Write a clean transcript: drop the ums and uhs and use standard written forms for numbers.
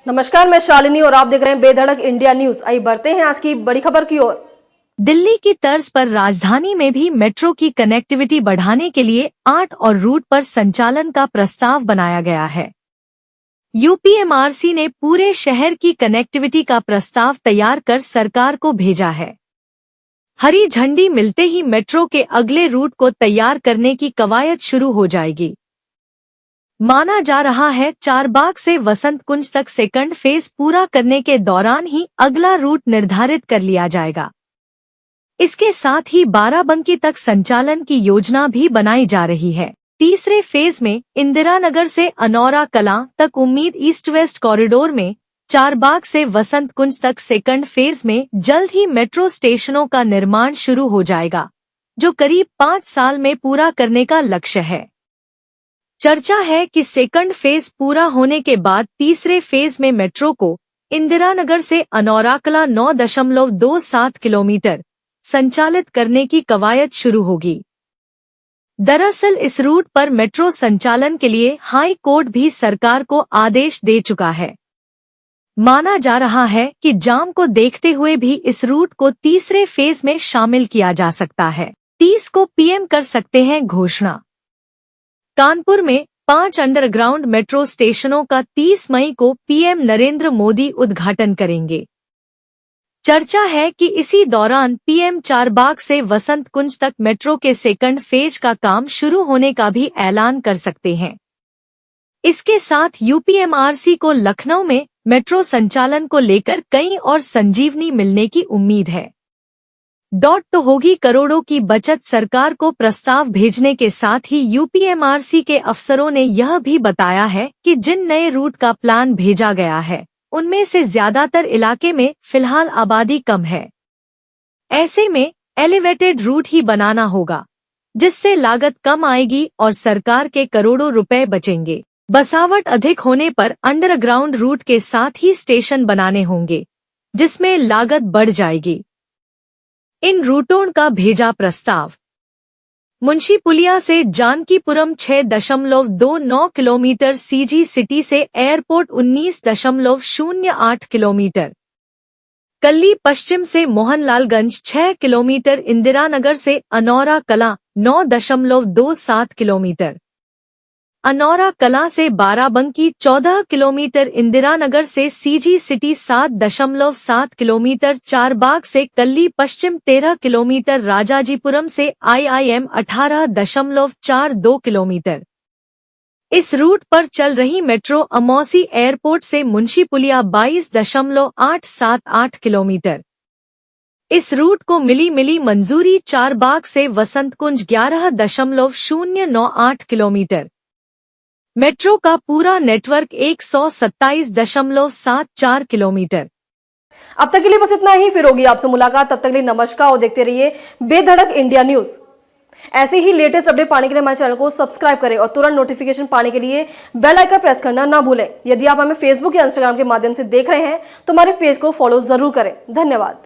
नमस्कार, मैं शालिनी और आप देख रहे हैं बेधड़क इंडिया न्यूज। आइए बढ़ते हैं आज की बड़ी खबर की ओर। दिल्ली की तर्ज पर राजधानी में भी मेट्रो की कनेक्टिविटी बढ़ाने के लिए 8 और रूट पर संचालन का प्रस्ताव बनाया गया है। यूपीएमआरसी ने पूरे शहर की कनेक्टिविटी का प्रस्ताव तैयार कर सरकार को भेजा है। हरी झंडी मिलते ही मेट्रो के अगले रूट को तैयार करने की कवायद शुरू हो जाएगी। माना जा रहा है चारबाग से वसंत कुंज तक सेकंड फेज पूरा करने के दौरान ही अगला रूट निर्धारित कर लिया जाएगा। इसके साथ ही बाराबंकी तक संचालन की योजना भी बनाई जा रही है। तीसरे फेज में इंदिरा नगर से अनौरा कलां तक उम्मीद ईस्ट वेस्ट कॉरिडोर में, चारबाग से वसंत कुंज तक सेकंड फेज में जल्द ही मेट्रो स्टेशनों का निर्माण शुरू हो जाएगा, जो करीब 5 साल में पूरा करने का लक्ष्य है। चर्चा है कि सेकंड फेज पूरा होने के बाद तीसरे फेज में मेट्रो को इंदिरा नगर से अनौराकला 9.27 किलोमीटर संचालित करने की कवायद शुरू होगी। दरअसल इस रूट पर मेट्रो संचालन के लिए हाई कोर्ट भी सरकार को आदेश दे चुका है। माना जा रहा है कि जाम को देखते हुए भी इस रूट को तीसरे फेज में शामिल किया जा सकता है। 30 को पीएम कर सकते हैं घोषणा। कानपुर में 5 अंडरग्राउंड मेट्रो स्टेशनों का 30 मई को पीएम नरेंद्र मोदी उद्घाटन करेंगे। चर्चा है कि इसी दौरान पीएम चारबाग से वसंत कुंज तक मेट्रो के सेकंड फेज का काम शुरू होने का भी ऐलान कर सकते हैं। इसके साथ यूपीएमआरसी को लखनऊ में मेट्रो संचालन को लेकर कई और संजीवनी मिलने की उम्मीद है। तो होगी करोड़ों की बचत। सरकार को प्रस्ताव भेजने के साथ ही यूपीएमआरसी के अफसरों ने यह भी बताया है कि जिन नए रूट का प्लान भेजा गया है, उनमें से ज्यादातर इलाके में फिलहाल आबादी कम है। ऐसे में एलिवेटेड रूट ही बनाना होगा, जिससे लागत कम आएगी और सरकार के करोड़ों रुपए बचेंगे। बसावट अधिक होने पर अंडरग्राउंड रूट के साथ ही स्टेशन बनाने होंगे, जिसमें लागत बढ़ जाएगी। इन रूटों का भेजा प्रस्ताव। मुंशीपुलिया से जानकीपुरम 6.29 किलोमीटर, सीजी सिटी से एयरपोर्ट 19.08 किलोमीटर, कल्ली पश्चिम से मोहनलालगंज 6 किलोमीटर, इंदिरा नगर से अनौरा कलां 9.27 किलोमीटर, अनौरा कलां से बाराबंकी 14 किलोमीटर, इंदिरा नगर से सीजी सिटी 7.7 किलोमीटर, चारबाग से कल्ली पश्चिम 13 किलोमीटर, राजाजीपुरम से आईआईएम 18.42 किलोमीटर। इस रूट पर चल रही मेट्रो अमौसी एयरपोर्ट से मुंशीपुलिया 22.878 किलोमीटर। इस रूट को मिली मंजूरी। चारबाग से वसंत कुंज 11.098 किलोमीटर। मेट्रो का पूरा नेटवर्क 127.74 किलोमीटर। अब तक के लिए बस इतना ही। फिर होगी आपसे मुलाकात। तब तक के लिए नमस्कार और देखते रहिए बेधड़क इंडिया न्यूज। ऐसे ही लेटेस्ट अपडेट पाने के लिए हमारे चैनल को सब्सक्राइब करें और तुरंत नोटिफिकेशन पाने के लिए बेल आइकन प्रेस करना ना भूलें। यदि आप हमें फेसबुक या इंस्टाग्राम के माध्यम से देख रहे हैं तो हमारे पेज को फॉलो जरूर करें। धन्यवाद।